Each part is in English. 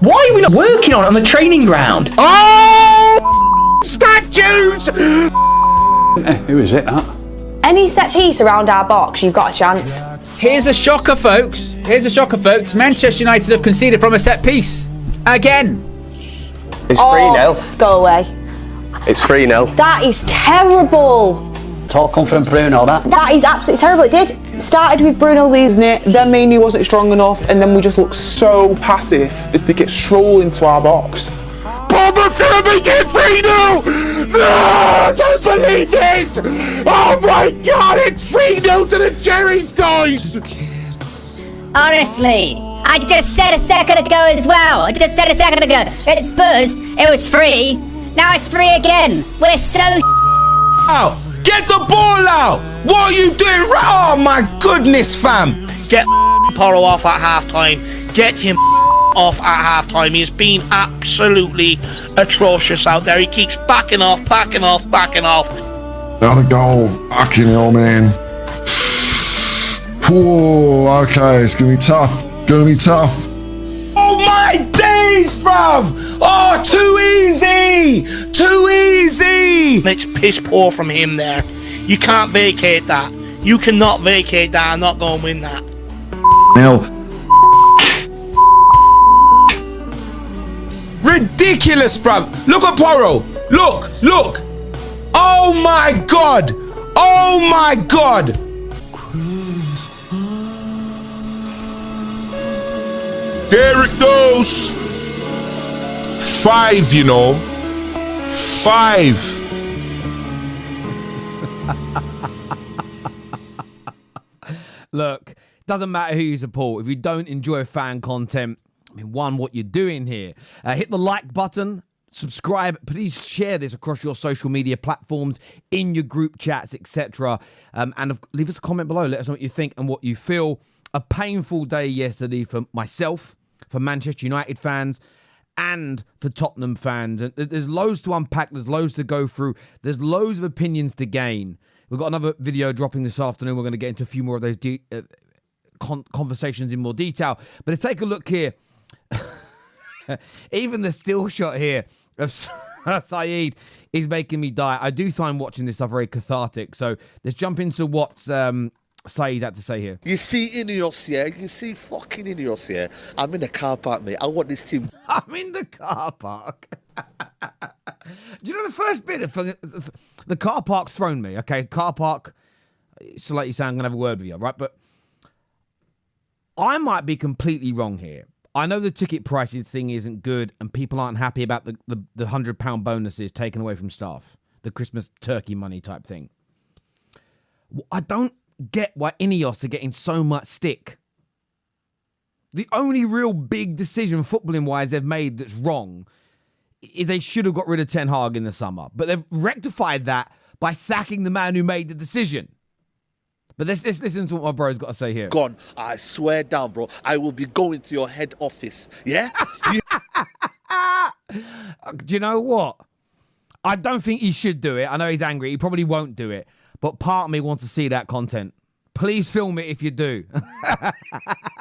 Why are we not working on it on the training ground? Oh! Statues! Who is it, that? Any set piece around our box, you've got a chance. Here's a shocker, folks. Manchester United have conceded from a set piece. Again. It's 3-0. Go away. It's 3-0. That is terrible. Talk confident Bruno, that. That is absolutely terrible. It did. Started with Bruno losing it, then Mainly wasn't strong enough, and then we just looked so passive as they get strolled into our box. Bournemouth's gonna make it 3-0! No, I don't believe it! Oh my god, it's 3-0 to the Cherries, guys! Honestly, I just said a second ago as well. At Spurs, it was 3. Now it's 3 again. We're so out. Get the ball out. What are you doing? Oh my goodness, fam. Get Porro off at half-time. Get him off at half-time. He's been absolutely atrocious out there. He keeps backing off. Another goal. Fucking hell, man. Whoa, okay, it's gonna be tough. Oh my days, bruv! Oh, too easy! It's piss poor from him there. You can't vacate that. You cannot vacate that and not go and win that. Now, ridiculous, bruv. Look at Porro. Look. Oh my god. There it goes. 5, you know. 5. Look, doesn't matter who you support. If you don't enjoy fan content, I mean, what you're doing here. Hit the like button, subscribe. Please share this across your social media platforms, in your group chats, etc. And leave us a comment below. Let us know what you think and what you feel. A painful day yesterday for myself, for Manchester United fans, and for Tottenham fans. And there's loads to unpack. There's loads to go through. There's loads of opinions to gain. We've got another video dropping this afternoon. We're going to get into a few more of those conversations in more detail. But let's take a look here. Even the still shot here of Saeed is making me die. I do find watching this stuff very cathartic. So let's jump into what Saeed had to say here. You see INEOS here? You see fucking INEOS here? I'm in the car park, mate. I want this team. I'm in the car park. Do you know the first bit of the car park's thrown me? Okay, car park. So like you say, I'm gonna have a word with you, right? But I might be completely wrong here. I know the ticket prices thing isn't good, and people aren't happy about the £100 bonuses taken away from staff, the Christmas turkey money type thing. I don't get why INEOS are getting so much stick. The only real big decision footballing-wise they've made that's wrong is they should have got rid of Ten Hag in the summer. But they've rectified that by sacking the man who made the decision. But let's listen to what my bro's got to say here. Gone. I swear down, bro. I will be going to your head office. Yeah? Do you know what? I don't think he should do it. I know he's angry. He probably won't do it. But part of me wants to see that content. Please film it if you do.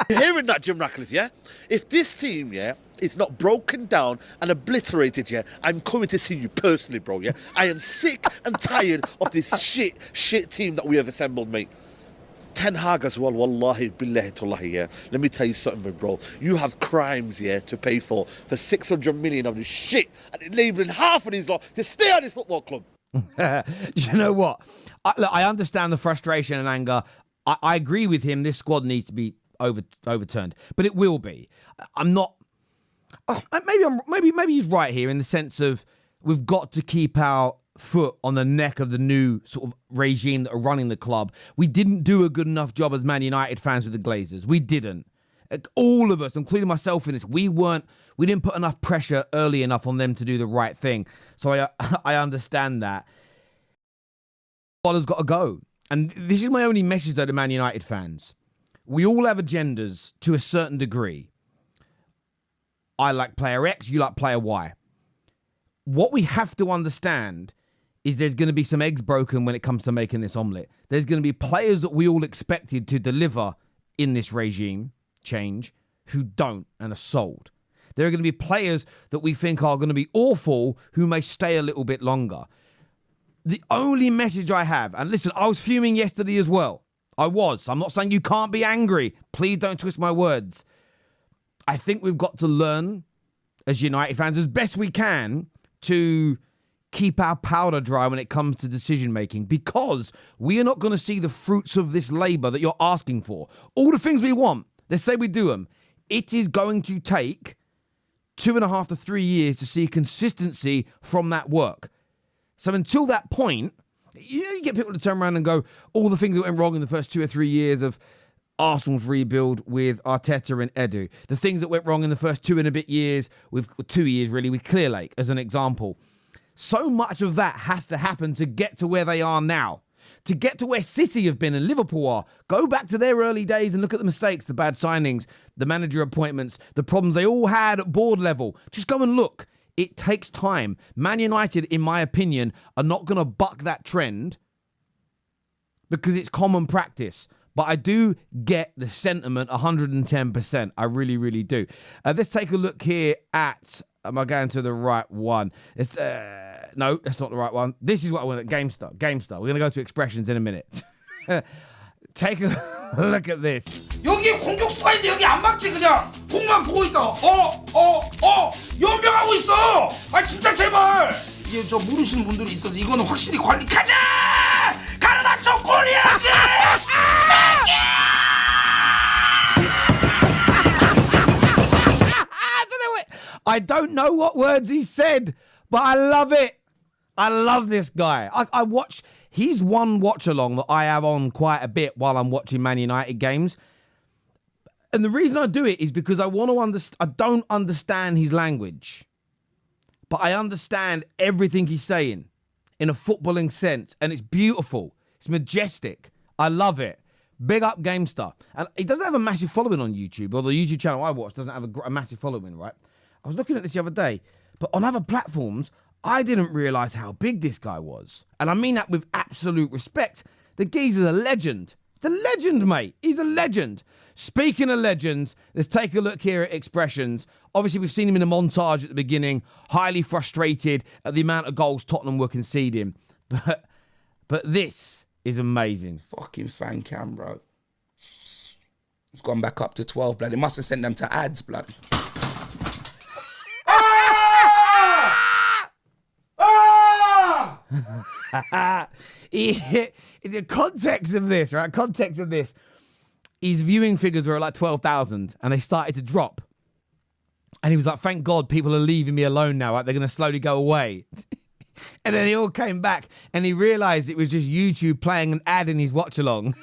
You're hearing that, Jim Ratcliffe, yeah? If this team, yeah, is not broken down and obliterated, yeah, I'm coming to see you personally, bro, yeah? I am sick and tired of this shit team that we have assembled, mate. Ten Hag as well, wallahi, billahi tullahi, yeah? Let me tell you something, bro. You have crimes, yeah, to pay for 600 million of this shit and enabling half of these lot to stay at this football club. You know what? I understand the frustration and anger. I agree with him. This squad needs to be overturned, but it will be. I'm not. Maybe he's right here in the sense of we've got to keep our foot on the neck of the new sort of regime that are running the club. We didn't do a good enough job as Man United fans with the Glazers. We didn't. All of us, including myself in this, we didn't put enough pressure early enough on them to do the right thing. So I understand that. Has got to go. And this is my only message though to Man United fans. We all have agendas to a certain degree. I like player X, you like player Y. What we have to understand is there's going to be some eggs broken when it comes to making this omelette. There's going to be players that we all expected to deliver in this regime change who don't and are sold. There are going to be players that we think are going to be awful who may stay a little bit longer. The only message I have, and listen, I was fuming yesterday as well. I was. I'm not saying you can't be angry. Please don't twist my words. I think we've got to learn, as United fans, as best we can, to keep our powder dry when it comes to decision making, because we are not going to see the fruits of this labour that you're asking for. All the things we want, let's say we do them. It is going to take 2.5 to 3 years to see consistency from that work. So until that point, you get people to turn around and go, all the things that went wrong in the first 2 or 3 years of Arsenal's rebuild with Arteta and Edu. The things that went wrong in the first 2 and a bit years, with 2 years really, with Clearlake as an example. So much of that has to happen to get to where they are now. To get to where City have been and Liverpool are. Go back to their early days and look at the mistakes, the bad signings, the manager appointments, the problems they all had at board level. Just go and look. It takes time. Man United, in my opinion, are not going to buck that trend because it's common practice. But I do get the sentiment 110%. I really, really do. Let's take a look here at... Am I going to the right one? It's no, that's not the right one. This is what I want at GameStar. GameStar. We're going to go to expressions in a minute. Take a look at this. 여기 공격수가 있는데 여기 안 막지 그냥 공만 보고 있다. 연병하고 있어. 아 진짜 제발. 이게 저 모르시는 분들이 있어서 이거는 확실히 관리 가자. 가르다 쪽 골이야지. I don't know what words he said, but I love it. I love this guy. I watch. He's one watch along that I have on quite a bit while I'm watching Man United games. And the reason I do it is because I want to understand. I don't understand his language, but I understand everything he's saying in a footballing sense. And it's beautiful. It's majestic. I love it. Big up GameStar. And he doesn't have a massive following on YouTube, or the YouTube channel I watch doesn't have a massive following, right? I was looking at this the other day, but on other platforms, I didn't realise how big this guy was. And I mean that with absolute respect. The geezer's a legend. The legend, mate. He's a legend. Speaking of legends, let's take a look here at expressions. Obviously, we've seen him in a montage at the beginning, highly frustrated at the amount of goals Tottenham were conceding. But this is amazing. Fucking fan cam, bro. It's gone back up to 12, blood. It must have sent them to ads, blood. The context of this, right? Context of this. His viewing figures were at like 12,000 and they started to drop. And he was like, thank God people are leaving me alone now. Right? They're going to slowly go away. And then he all came back and he realized it was just YouTube playing an ad in his watch along.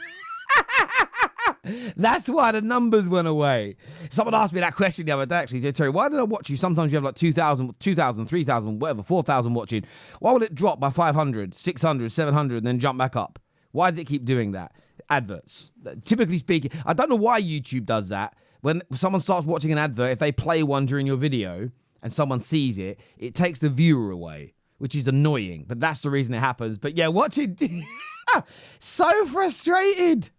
That's why the numbers went away. Someone asked me that question the other day, actually. He said, Terry, why did I watch you? Sometimes you have like 2,000, 3,000, whatever, 4,000 watching. Why would it drop by 500, 600, 700 and then jump back up? Why does it keep doing that? Adverts. Typically speaking, I don't know why YouTube does that. When someone starts watching an advert, if they play one during your video and someone sees it, it takes the viewer away, which is annoying. But that's the reason it happens. But yeah, watch it. So frustrated.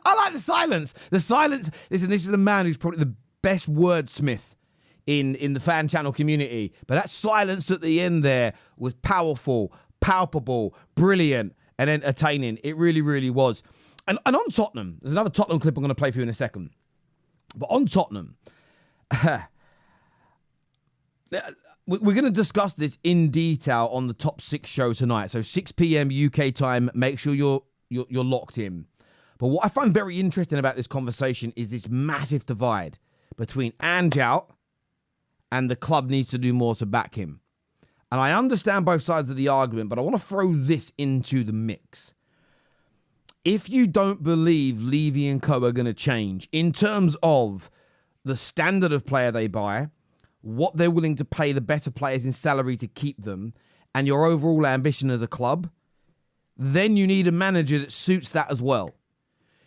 I like the silence. The silence. Listen, this is a man who's probably the best wordsmith in the fan channel community. But that silence at the end there was powerful, palpable, brilliant, and entertaining. It really, really was. And on Tottenham, there's another Tottenham clip I'm going to play for you in a second. But on Tottenham, we're going to discuss this in detail on the Top 6 show tonight. So 6 p.m. UK time. Make sure you're locked in. But what I find very interesting about this conversation is this massive divide between Ange out and the club needs to do more to back him. And I understand both sides of the argument, but I want to throw this into the mix. If you don't believe Levy and co are going to change in terms of the standard of player they buy, what they're willing to pay the better players in salary to keep them, and your overall ambition as a club, then you need a manager that suits that as well.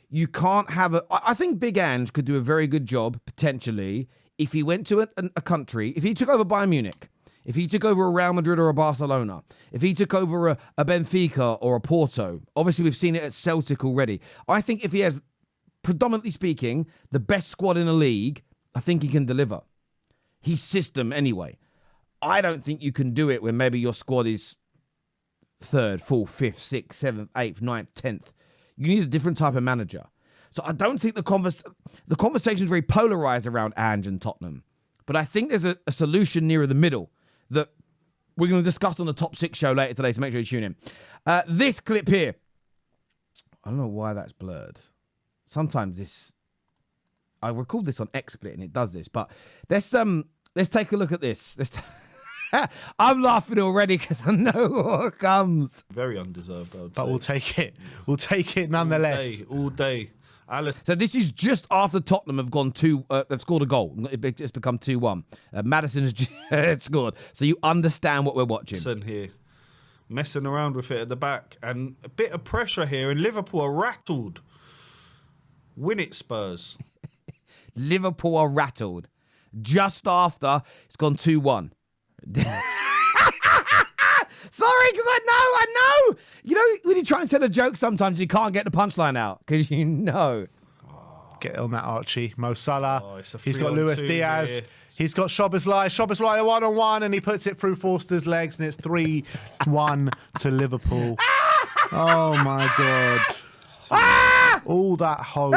You can't have I think Big Ange could do a very good job, potentially, if he went to a country, if he took over Bayern Munich, if he took over a Real Madrid or a Barcelona, if he took over a Benfica or a Porto, obviously we've seen it at Celtic already. I think if he has, predominantly speaking, the best squad in the league, I think he can deliver. His system anyway. I don't think you can do it when maybe your squad is 3rd, 4th, 5th, 6th, 7th, 8th, 9th, 10th. You need a different type of manager. So I don't think the conversation is very polarised around Ange and Tottenham. But I think there's a solution nearer the middle that we're going to discuss on the Top 6 show later today, so make sure you tune in. This clip here. I don't know why that's blurred. Sometimes this... I record this on XSplit and it does this, but let's take a look at this. I'm laughing already because I know what comes. Very undeserved, I would say. But we'll take it. We'll take it nonetheless. All day. So this is just after Tottenham have gone they've scored a goal. It's become 2-1. Madison's scored. So you understand what we're watching. Here, messing around with it at the back. And a bit of pressure here. And Liverpool are rattled. Win it, Spurs. Liverpool are rattled. Just after it's gone 2-1. Sorry, because I know. You know, when you try and tell a joke, sometimes you can't get the punchline out because you know. Get on that, Archie. Mo Salah. Oh, He's got Luis Diaz. Here. He's got Szoboszlai. Szoboszlai one-on-one, and he puts it through Forster's legs, and it's 3-1 to Liverpool. Oh, my God. All that hope,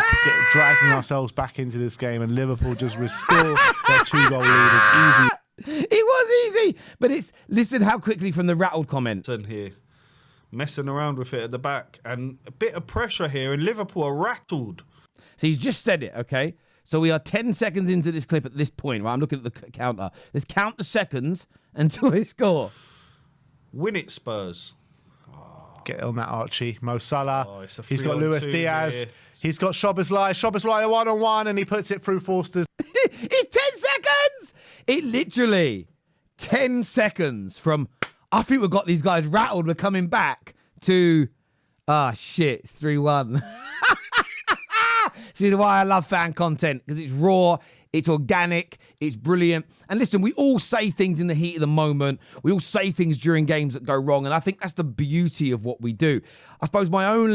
dragging ourselves back into this game, and Liverpool just restore their 2-goal lead as easy. It was easy, but listen how quickly from the rattled comment. Here, messing around with it at the back, and a bit of pressure here, and Liverpool are rattled. So he's just said it, okay? So we are 10 seconds into this clip at this point, right? I'm looking at the counter. Let's count the seconds until they score. Win it, Spurs. Get on that, Archie. Mo Salah. He's got 3-on-2 Luis Diaz. here. He's got Szoboszlai. Szoboszlai one-on-one, and he puts it through Forster's. It's 10 seconds! It literally, 10 seconds from, I think we've got these guys rattled, we're coming back, to, shit, it's 3-1. See why I love fan content, because it's raw, it's organic, it's brilliant. And listen, we all say things in the heat of the moment. We all say things during games that go wrong. And I think that's the beauty of what we do. I suppose I'm going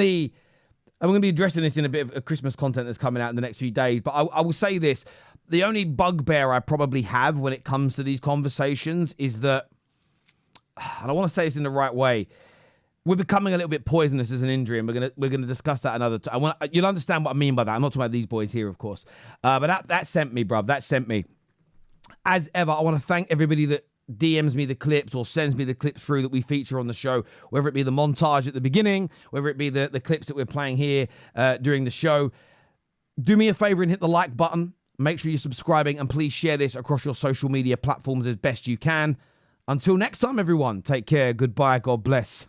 to be addressing this in a bit of Christmas content that's coming out in the next few days. But I will say this. The only bugbear I probably have when it comes to these conversations is that, and I want to say this in the right way, we're becoming a little bit poisonous as an injury, and we're gonna discuss that another time. You'll understand what I mean by that. I'm not talking about these boys here, of course. But that sent me, bruv. That sent me. As ever, I want to thank everybody that DMs me the clips or sends me the clips through that we feature on the show, whether it be the montage at the beginning, whether it be the clips that we're playing here during the show. Do me a favor and hit the like button. Make sure you're subscribing, and please share this across your social media platforms as best you can. Until next time, everyone, take care, goodbye, God bless,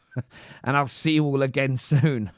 and I'll see you all again soon.